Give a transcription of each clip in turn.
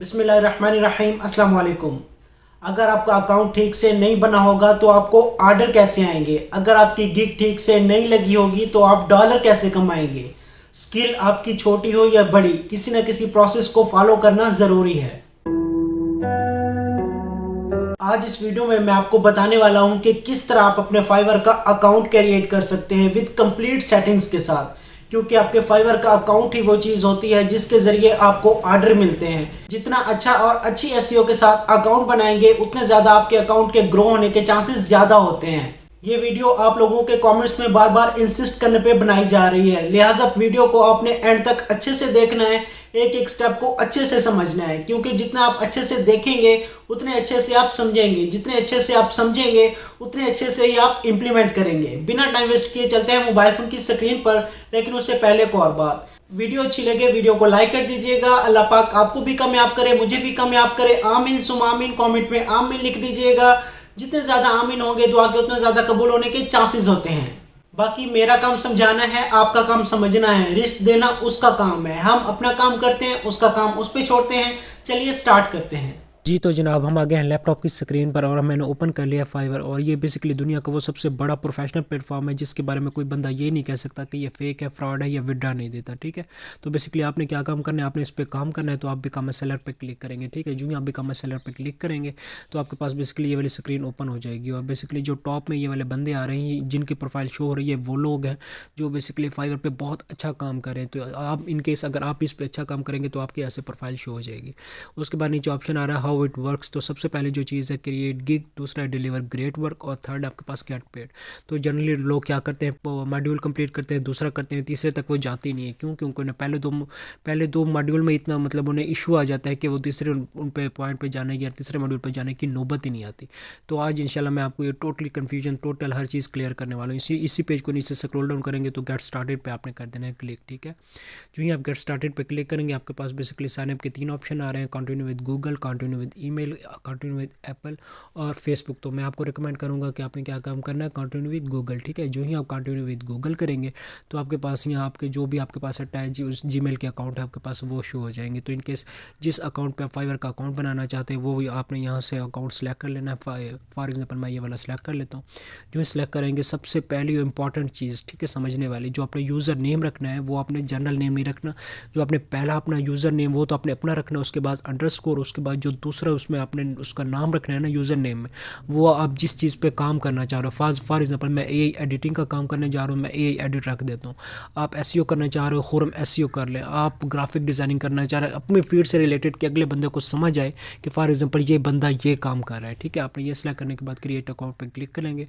बिस्मिल्लाहिर्रहमानिर्रहीम अस्सलाम वालेकुम। अगर आपका अकाउंट ठीक से नहीं बना होगा तो आपको ऑर्डर कैसे आएंगे? अगर आपकी गिग ठीक से नहीं लगी होगी तो आप डॉलर कैसे कमाएंगे? स्किल आपकी छोटी हो या बड़ी, किसी न किसी प्रोसेस को फॉलो करना ज़रूरी है। आज इस वीडियो में मैं आपको बताने वाला हूं कि किस तरह आप अपने फाइवर का अकाउंट क्रिएट कर सकते हैं विद कंप्लीट सेटिंग्स के साथ, क्योंकि आपके फाइवर का अकाउंट ही वो चीज़ होती है जिसके ज़रिए आपको ऑर्डर मिलते हैं। जितना अच्छा और अच्छी एसईओ के साथ अकाउंट बनाएंगे उतने ज़्यादा आपके अकाउंट के ग्रो होने के चांसेस ज़्यादा होते हैं। ये वीडियो आप लोगों के कमेंट्स में बार बार इंसिस्ट करने पे बनाई जा रही है, लिहाजा वीडियो को आपने एंड तक अच्छे से देखना है, एक एक स्टेप को अच्छे से समझना है, क्योंकि जितना आप अच्छे से देखेंगे उतने अच्छे से आप समझेंगे, जितने अच्छे से आप समझेंगे उतने अच्छे से ही आप इम्प्लीमेंट करेंगे। बिना टाइम वेस्ट किए चलते हैं मोबाइल फ़ोन की स्क्रीन पर, लेकिन उससे पहले को और बात, वीडियो अच्छी लगे वीडियो को लाइक कर दीजिएगा। अल्लाह पाक आपको भी कामयाब करे, मुझे भी कामयाब करे। आमीन सुम आमीन कमेंट में आमीन लिख दीजिएगा। जितने ज़्यादा आमीन होंगे दुआ के उतने ज़्यादा कबूल होने के चांसेस होते हैं। बाकी मेरा काम समझाना है, आपका काम समझना है, रिस्क देना उसका काम है। हम अपना काम करते हैं, उसका काम उस पर छोड़ते हैं। चलिए स्टार्ट करते हैं। जी तो जनाब हम आ गए हैं लैपटॉप की स्क्रीन पर और मैंने ओपन कर लिया फाइवर। और ये बेसिकली दुनिया का वो सबसे बड़ा प्रोफेशनल प्लेटफॉर्म है जिसके बारे में कोई बंदा ये नहीं कह सकता कि ये फेक है, फ्रॉड है या विड्रा नहीं देता। ठीक है, तो बेसिकली आपने क्या काम करना है, आपने इस पर काम करना है। तो आप बिकम अ सेलर पे क्लिक करेंगे। ठीक है, जो ही आप बिकम अ सेलर पे क्लिक करेंगे तो आपके पास बेसिकली ये वाली स्क्रीन ओपन हो जाएगी। और बेसिकली जो टॉप में ये वाले बंदे आ रहे हैं जिनकी प्रोफाइल शो हो रही है वो लोग हैं जो बेसिकली फाइवर पे बहुत अच्छा काम कर रहे हैं। तो आप इनकेस अगर आप इस पर अच्छा काम करेंगे तो आपकी ऐसे प्रोफाइल शो हो जाएगी। उसके बाद नीचे ऑप्शन आ रहा है हाउ इट वर्क्स। तो सबसे पहले जो चीज़ है क्रिएट गिग, दूसरा है डिलीवर ग्रेट वर्क और थर्ड आपके पास गेट पेड। तो जनरली लोग क्या करते हैं, मॉड्यूल कंप्लीट करते हैं, दूसरा करते हैं, तीसरे तक वो जाते नहीं है। क्यों? क्योंकि उन्हें पहले दो मॉड्यूल में इतना मतलब उन्हें इशू आ जाता है कि वो तीसरे उन पे पॉइंट पे जाने की या तीसरे मॉड्यूल पे जाने की नौबत ही नहीं आती। तो आज इंशाल्लाह मैं आपको ये टोटली कन्फ्यूजन टोटल हर चीज़ क्लियर करने वाला हूँ। इसी पेज को नीचे स्क्रॉल डाउन करेंगे तो गेट स्टार्टेड पे आपने कर देना है क्लिक। ठीक है, जो ही आप गेट स्टार्टेड पे क्लिक करेंगे आपके पास बेसिकली साइन अप के 3 ऑप्शन आ रहे हैं, continue with Google, continue with email, continue with Apple और फेसबुक। तो मैं आपको रिकमेंड करूंगा कि आपने क्या काम करना है, कंटिन्यू विद गूगल। ठीक है, जो ही आप कंटिन्यू विद गूगल करेंगे तो आपके पास यहाँ आपके जो भी आपके पास अटैच उस जीमेल के अकाउंट है आपके पास वो शो हो जाएंगे। तो इनकेस जिस अकाउंट पे आप फाइवर का अकाउंट बनाना चाहते हैं वो भी आपने यहाँ से अकाउंट सेलेक्ट कर लेना है। फॉर एग्जाम्पल मैं ये वाला सेलेक्ट कर लेता हूँ। जो सेलेक्ट करेंगे सबसे पहली इंपॉर्टेंट चीज़, ठीक है, समझने वाली, जो अपना यूज़र नेम रखना है वो आपने जनरल नेम नहीं रखना। जो आपने पहला अपना यूज़र नेम वो तो आपने अपना रखना है, उसके बाद अंडरस्कोर, उसके बाद जो दूसरा उसमें आपने उसका नाम रखना है ना यूज़र नेम में, वो आप जिस चीज़ पे काम करना चाह रहे हो। फॉर एग्जांपल मैं एआई एडिटिंग का काम करने जा रहा हूँ, मैं एआई एडिट रख देता हूँ। आप एसईओ करना चाह रहे हो, खुरम एसईओ कर लें। आप ग्राफिक डिज़ाइनिंग करना चाह रहे हैं अपनी फील्ड से रिलेटेड कि अगले बंदे को समझ आए कि फॉर एग्जांपल ये बंदा ये काम कर रहा है। ठीक है, आपने ये सेलेक्ट करने के बाद क्रिएट अकाउंट पर क्लिक करेंगे।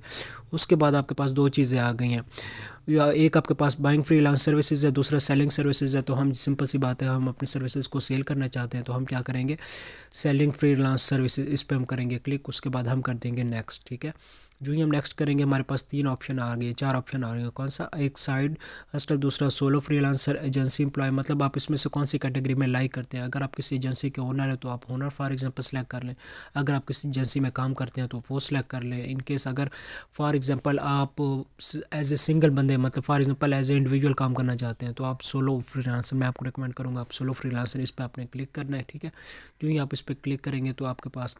उसके बाद आपके पास दो चीज़ें आ गई हैं, या एक आपके पास बाइंग फ्रीलांस सर्विसेज है, दूसरा सेलिंग सर्विसेज है। तो हम सिंपल सी बात है, हम अपनी सर्विसेज को सेल करना चाहते हैं तो हम क्या करेंगे, सेलिंग फ्रीलांस सर्विसेज इस पर हम करेंगे क्लिक। उसके बाद हम कर देंगे नेक्स्ट। ठीक है, जो ही हम नेक्स्ट करेंगे हमारे पास 3 ऑप्शन आ गए, 4 ऑप्शन आ गए। कौन सा? एक साइड हस्टल, दूसरा सोलो फ्रीलांसर, एजेंसी एम्प्लॉय। मतलब आप इसमें से कौन सी कैटेगरी में लाइक करते हैं। अगर आप किसी एजेंसी के ओनर है तो आप ओनर फॉर एग्जांपल सेलेक्ट कर लें। अगर आप किसी एजेंसी में काम करते हैं तो वो सेलेक्ट कर लें। इनकेस अगर फॉर एग्जांपल आप एज ए सिंगल बंदे मतलब for example as a individual काम करना चाहते हैं तो आप सोलो फ्रीलांसर, मैं आपको रिकमेंड करूँगा आप सोलो फ्रीलांसर इस पर आपने क्लिक करना है। ठीक है, जो ही आप इस पर क्लिक करेंगे तो आपके पास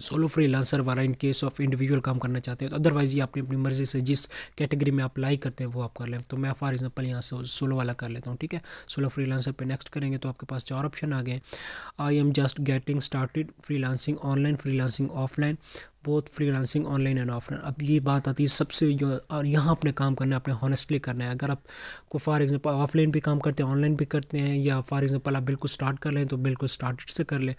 सोलो फ्रीलांसर वाला इन केस ऑफ इंडिविजुअल काम करना चाहते हैं। तो अदरवाइज ये अपनी अपनी मर्जी से जिस कैटेगरी में आप लाइक करते हैं वो आप कर लें। तो मैं फॉर एग्जांपल यहाँ से सोलो वाला कर लेता हूँ। ठीक है, सोलो फ्रीलांसर पे नेक्स्ट करेंगे तो आपके पास 4 ऑप्शन आ गए। I am just getting started, freelancing online, freelancing offline, both freelancing online and offline. अब ये बात आती है सबसे जो, और यहाँ अपने काम करना है, अपने हॉनेस्टली करना है। अगर आपको फॉर एग्जांपल ऑफलाइन भी काम करते हैं, ऑनलाइन भी करते हैं, या फॉर एग्जांपल आप बिल्कुल स्टार्ट कर लें तो बिल्कुल स्टार्टेड से कर लें।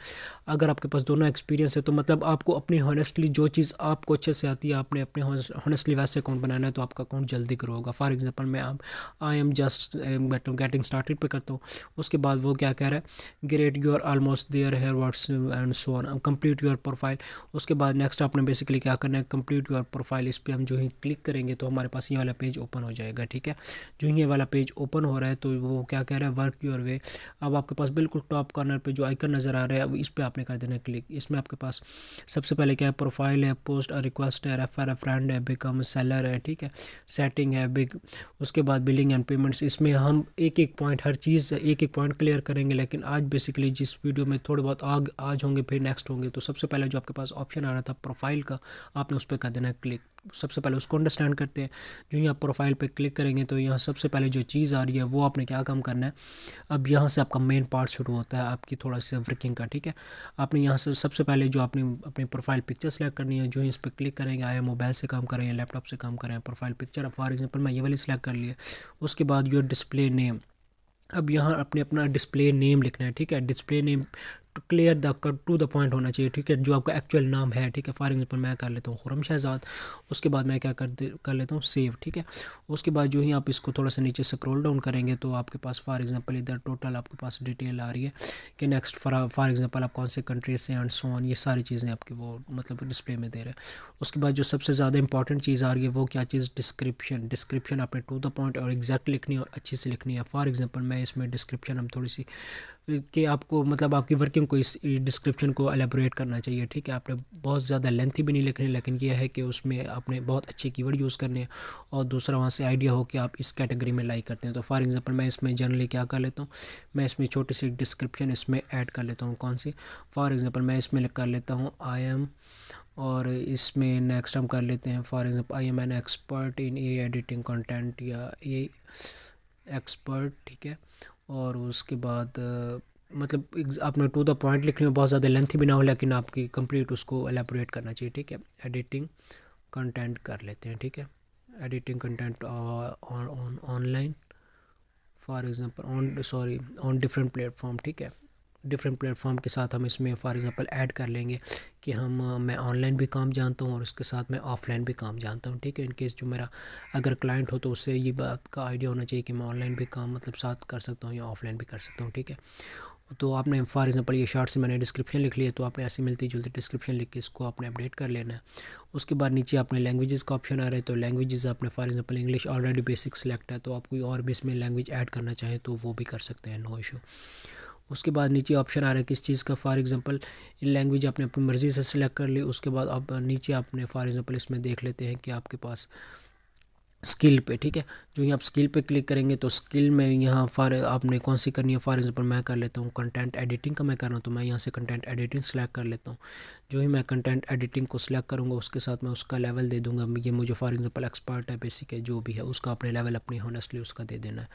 अगर आपके पास दोनों एक्सपीरियंस है तो मतलब आपको अपनी हॉनेस्टली जो चीज़ आपको अच्छे से आती है आपने अपने हॉनेस्टली वैसे अकाउंट बनाना है तो आपका अकाउंट जल्दी ग्रो होगा। फॉर एग्जांपल मैं I am just getting started पे करता हूँ। उसके बाद वो क्या कह रहा है, great you are almost there here words and so on, complete your profile. उसके बाद नेक्स्ट आप आपने बेसिकली क्या करना है, कंप्लीट योर प्रोफाइल, इस पर हम जो ही क्लिक करेंगे तो हमारे पास ये वाला पेज ओपन हो जाएगा। ठीक है, जो ही ये वाला पेज ओपन हो रहा है तो वो क्या कह रहा है, वर्क योर वे। अब आपके पास बिल्कुल टॉप कॉर्नर पे जो आइकन नज़र आ रहा है, अब इस पर आपने कर देना है क्लिक। इसमें आपके पास सबसे पहले क्या है, प्रोफाइल है, पोस्ट अ रिक्वेस्ट है, रेफर अ फ्रेंड है, बिकम सेलर है, ठीक है, सेटिंग है, बिग, उसके बाद बिलिंग एंड पेमेंट्स। इसमें हम एक एक पॉइंट, हर चीज़ एक एक पॉइंट क्लियर करेंगे, लेकिन आज बेसिकली जिस वीडियो में थोड़े बहुत आज होंगे फिर नेक्स्ट होंगे। तो सबसे पहले जो आपके पास ऑप्शन आ रहा था प्रोफाइल का, आपने उस पर कर देना है क्लिक। सबसे पहले उसको अंडरस्टैंड करते हैं। जो ही आप प्रोफाइल पे क्लिक करेंगे तो यहाँ सबसे पहले जो चीज़ आ रही है वो आपने क्या काम करना है, अब यहाँ से आपका मेन पार्ट शुरू होता है आपकी थोड़ा सा वर्किंग का। ठीक है, आपने यहाँ से सबसे पहले जो आपने अपनी प्रोफाइल पिक्चर सेलेक्ट करनी है, जो ही इस पर क्लिक करेंगे, आया मोबाइल से काम करें या लैपटॉप से काम करें, प्रोफाइल पिक्चर फॉर एग्जांपल मैं ये वाली सेलेक्ट कर लिया। उसके बाद योर डिस्प्ले नेम, अब यहाँ अपने अपना डिस्प्ले नेम लिखना है। ठीक है, display name clear the two the point होना चाहिए। ठीक है, जो आपका एक्चुअल नाम है। ठीक है, फॉर एग्जांपल मैं कर लेता हूँ खुरम शहजाद। उसके बाद मैं क्या कर लेता हूँ सेव। ठीक है, उसके बाद जो ही आप इसको थोड़ा सा नीचे स्क्रॉल डाउन करेंगे तो आपके पास फॉर एग्जांपल इधर टोटल आपके पास डिटेल आ रही है कि नेक्स्ट फॉर एग्जांपल आप कौन से कंट्री से एंड सो ऑन, ये सारी चीज़ें आपकी वो मतलब डिस्प्ले में दे रहे हैं। उसके बाद जो सबसे ज़्यादा इंपॉर्टेंट चीज़ आ रही है वो क्या चीज़, डिस्क्रिप्शन आपने टू द पॉइंट और एग्जैक्ट लिखनी है और अच्छी से लिखनी है। फॉर एग्जांपल मैं इसमें डिस्क्रिप्शन हम थोड़ी सी कि आपको मतलब आपकी वर्किंग को इस डिस्क्रिप्शन को एलेबोरेट करना चाहिए। ठीक है, आपने बहुत ज़्यादा लेंथी भी नहीं लिखनी, लेकिन यह है कि उसमें आपने बहुत अच्छे कीवर्ड यूज़ करने हैं और दूसरा वहाँ से आइडिया हो कि आप इस कैटेगरी में लाइक करते हैं। तो फॉर एग्जांपल मैं इसमें जनरली क्या कर लेता हूँ, मैं इसमें छोटी सी डिस्क्रिप्शन इसमें ऐड कर लेता हूँ। कौन सी, फॉर एग्जांपल मैं इसमें कर लेता हूँ आई एम, और इसमें नेक्स्ट हम कर लेते हैं for example I am an expert in A editing content या ए एक्सपर्ट। ठीक है, और उसके बाद मतलब आपने टू द पॉइंट लिखनी हो, बहुत ज़्यादा लेंथी भी ना हो, लेकिन आपकी कंप्लीट उसको एलेबोरेट करना चाहिए। ठीक है, एडिटिंग कंटेंट कर लेते हैं। ठीक है, editing content online for example on different platform. ठीक है, डिफरेंट प्लेटफॉर्म के साथ हम इसमें फॉर एग्जांपल ऐड कर लेंगे कि मैं ऑनलाइन भी काम जानता हूँ और उसके साथ मैं ऑफ़लाइन भी काम जानता हूँ। ठीक है, इनकेस जो मेरा अगर क्लाइंट हो तो उससे ये बात का आइडिया होना चाहिए कि मैं ऑनलाइन भी काम मतलब साथ कर सकता हूँ या ऑफ़लाइन भी कर सकता हूँ। ठीक है, तो आपने फॉर एग्जांपल ये शॉर्ट से मैंने डिस्क्रिप्शन लिख लिया, तो आपने ऐसी मिलती जुलती डिस्क्रिप्शन लिख के इसको आपने अपडेट कर लेना है। उसके बाद नीचे आपने लैंग्वेजेस का ऑप्शन आ रहा है, तो लैंग्वेजेस आपने for example English already basic select है, तो आप कोई और भी इसमें लैंग्वेज ऐड करना चाहें तो वो भी कर सकते हैं, नो इशू। उसके बाद नीचे ऑप्शन आ रहा है किस चीज़ का, फॉर एग्जांपल लैंग्वेज आपने अपनी मर्ज़ी से सिलेक्ट कर ली। उसके बाद आप नीचे आपने फॉर एग्जांपल इसमें देख लेते हैं कि आपके पास स्किल पे। ठीक है, जो ही आप स्किल पे क्लिक करेंगे तो स्किल में यहाँ फॉर आपने कौन सी करनी है, फॉर एग्जांपल मैं कर लेता हूँ कंटेंट एडिटिंग का मैं कर रहा हूँ, तो मैं यहाँ से कंटेंट एडिटिंग सेलेक्ट कर लेता हूँ। जो ही मैं कंटेंट एडिटिंग को सिलेक्ट करूँगा उसके साथ मैं उसका लेवल दे दूँगा, ये मुझे फॉर एग्जांपल एक्सपर्ट है, बेसिक है, जो भी है उसका अपने लेवल अपनी हॉनेस्टली उसका दे देना है।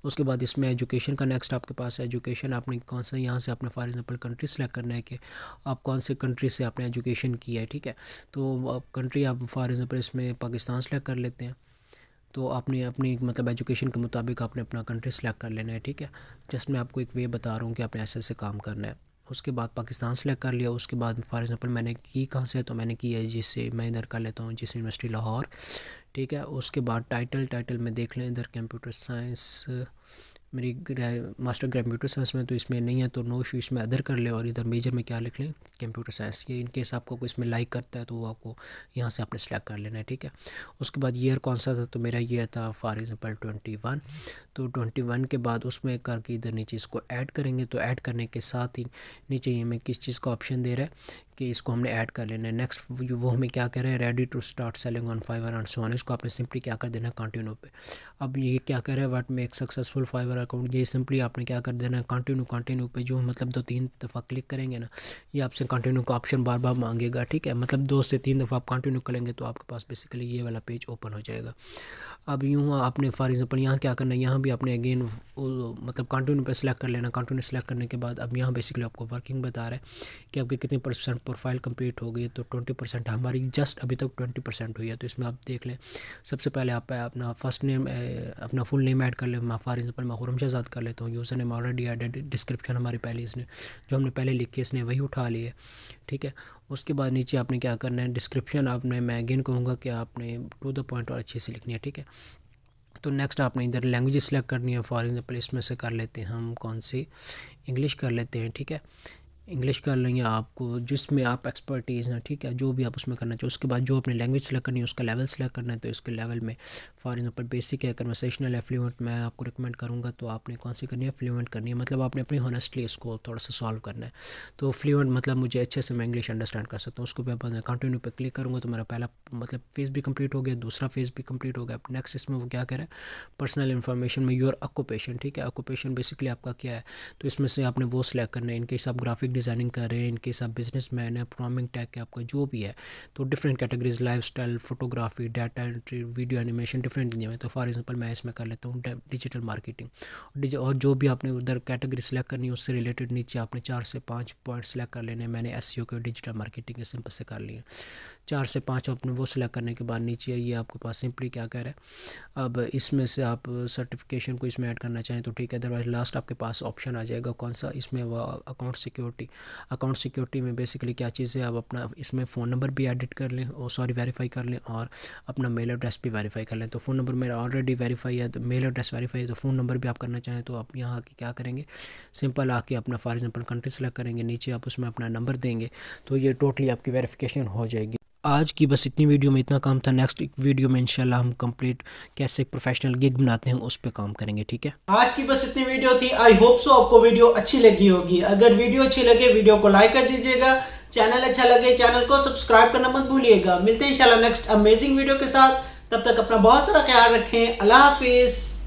उसके बाद इसमें एजुकेशन का नेक्स्ट आपके पास एजुकेशन आपने कौन सा, यहाँ से आपने फॉर एग्जांपल कंट्री सेलेक्ट करना है कि आप कौन से कंट्री से आपने एजुकेशन किया है। ठीक है, तो कंट्री आप फॉर एग्जांपल इसमें पाकिस्तान सेलेक्ट कर लेते हैं, तो आपने अपनी मतलब एजुकेशन के मुताबिक आपने अपना कंट्री सेलेक्ट कर लेना है। ठीक है, जस्ट मैं आपको एक वे बता रहा हूँ कि आपने ऐसे ऐसे काम करना है। उसके बाद पाकिस्तान सेलेक्ट कर लिया। उसके बाद फॉर एग्जांपल मैंने की कहाँ से है, तो मैंने की है जिससे मैं इधर कर लेता हूँ जिस यूनिवर्सिटी लाहौर। ठीक है, उसके बाद टाइटल में देख लें इधर कंप्यूटर साइंस, मेरी मास्टर कंप्यूटर साइंस में तो इसमें नहीं है तो नो इशू, इसमें अदर कर ले। और इधर मेजर में क्या लिख लें, कंप्यूटर साइंस। ये इनकेस आपको कोई इसमें लाइक करता है तो वो आपको यहाँ से आपने सेलेक्ट कर लेना है। ठीक है, उसके बाद ईयर कौन सा था, तो मेरा ईयर था फॉर एग्जांपल 21। तो 21 के बाद उसमें करके इधर नीचे इसको ऐड करेंगे, तो ऐड करने के साथ ही नीचे ये हमें किस चीज़ का ऑप्शन दे रहा है कि इसको हमने ऐड कर लेना है। नेक्स्ट वो हमें क्या कह रहा है, ready to start selling on Fiverr and so on, इसको आपने सिंपली क्या कर देना है, कंटिन्यू पे। अब ये क्या कह रहा है, what make successful Fiverr account, ये सिंपली आपने क्या कर देना है, कंटिन्यू पे। जो मतलब 2-3 दफ़ा क्लिक करेंगे ना, ये आपसे कंटिन्यू का ऑप्शन बार बार मांगेगा। ठीक है, मतलब 2 से 3 दफ़ा आप कंटिन्यू करेंगे तो आपके पास बेसिकली ये वाला पेज ओपन हो जाएगा। अब यूँ आपने फॉर एग्जांपल यहाँ क्या करना है, यहाँ भी आपने अगेन मतलब कंटिन्यू पे सेलेक्ट कर लेना। कंटिन्यू सेलेक्ट करने के बाद अब यहाँ बेसिकली आपको वर्किंग बता रहा है कि आपकी कितनी % प्रोफाइल कंप्लीट हो गई है, तो 20% हमारी जस्ट अभी तक 20% हुई है। तो इसमें आप देख लें, सबसे पहले आप अपना फर्स्ट नेम अपना फुल नेम ऐड कर लें। मैं फॉर एग्जांपल मैं खुरम शहजाद कर लेता हूँ, user name already added, description हमारी पहले इसने जो हमने पहले लिखी है इसने वही उठा ली है। ठीक है, उसके बाद नीचे आपने क्या करना है, डिस्क्रिप्शन आपने, मैं अगेन कहूँगा कि आपने टू द पॉइंट और अच्छे से लिखनी है। ठीक है, तो नेक्स्ट आपने इधर लैंग्वेज सेलेक्ट करनी है। फॉर एग्जांपल इसमें से कर लेते हैं हम कौन सी, इंग्लिश कर लेते हैं। ठीक है, इंग्लिश कर लें या आपको जिसमें आप एक्सपर्टीज़ हैं, ठीक है, जो भी आप उसमें करना चाहिए। उसके बाद जो अपनी लैंग्वेज सेलेक्ट करनी है उसका लेवल सेलेक्ट करना है, तो इसके लेवल में फॉर एग्जांपल बेसिक है, कन्वर्सेशनल है, फ्लुएंट मैं आपको रिकमेंड करूँगा। तो आपने कौन सी करनी है, फ्लुएंट करनी है, मतलब आपने अपनी हॉनेस्टली इसको थोड़ा सा सॉल्व करना है। तो फ्लुएंट मतलब मुझे अच्छे से मैं इंग्लिश अंडरस्टैंड कर सकता हूँ। उसके बाद मैं कंटिन्यू पे क्लिक करूँगा तो मेरा पहला मतलब फेज़ भी कंप्लीट हो गया, दूसरा फेज़ भी कंप्लीट हो गया। नेक्स्ट इसमें वो क्या करें, पर्सनल इन्फॉर्मेशन में योर ऑक्यूपेशन, ठीक है, ऑक्यूपेशन बेसिकली आपका क्या है, तो इसमें से आपने वो सिलेक्ट करना है। इनकेस आप ग्राफिक डिज़ाइनिंग कर रहे हैं, इनकेस आप बिजनेस मैन है, प्रोग्रामिंग टेक है, आपका जो भी है, तो different categories, lifestyle, photography, data entry, video animation, different दिए हुए हैं। तो फॉर एग्जांपल मैं इसमें कर लेता हूँ डिजिटल मार्केटिंग, और जो भी आपने उधर कैटेगरी सेलेक्ट करनी है उससे रिलेटेड नीचे आपने 4 से 5 पॉइंट सेलेक्ट कर लेने हैं। मैंने एसईओ के डिजिटल मार्केटिंग के सिंपल से कर लिए 4 से 5 आपने वो सिलेक्ट करने के बाद नीचे ये आपके पास सिंपली क्या कह रहा है, अब इसमें से आप सर्टिफिकेशन को इसमें ऐड करना चाहें तो ठीक है, अदरवाइज लास्ट आपके पास ऑप्शन आ जाएगा कौन सा, इसमें वो अकाउंट सिक्योरिटी। अकाउंट सिक्योरिटी में बेसिकली क्या चीज़ है, आप अपना इसमें फ़ोन नंबर भी एडिट कर लें और वेरीफाई कर लें, और अपना मेल एड्रेस भी वेरीफाई कर लें। तो फ़ोन नंबर मेरा ऑलरेडी वेरीफाई है, तो मेल एड्रेस वेरीफाई है, तो फ़ोन नंबर भी आप करना चाहें तो आप यहाँ आके क्या करेंगे, सिंपल आके अपना फॉर एग्जांपल कंट्री सेलेक्ट करेंगे, नीचे आप उसमें अपना नंबर देंगे, तो ये टोटली आपकी वेरिफिकेशन हो जाएगी। आज की बस इतनी वीडियो में इतना काम था। नेक्स्ट वीडियो में इंशाल्लाह हम कंप्लीट कैसे एक प्रोफेशनल गिग बनाते हैं उस पर काम करेंगे, ठीक है। आज की बस इतनी वीडियो थी। आई होप सो आपको वीडियो अच्छी लगी होगी। अगर वीडियो अच्छी लगे वीडियो को लाइक कर दीजिएगा, चैनल अच्छा लगे चैनल को सब्सक्राइब करना मत भूलिएगा। मिलते हैं इंशाल्लाह नेक्स्ट अमेजिंग वीडियो के साथ। तब तक अपना बहुत सारा ख्याल रखें। अल्लाह हाफिज़।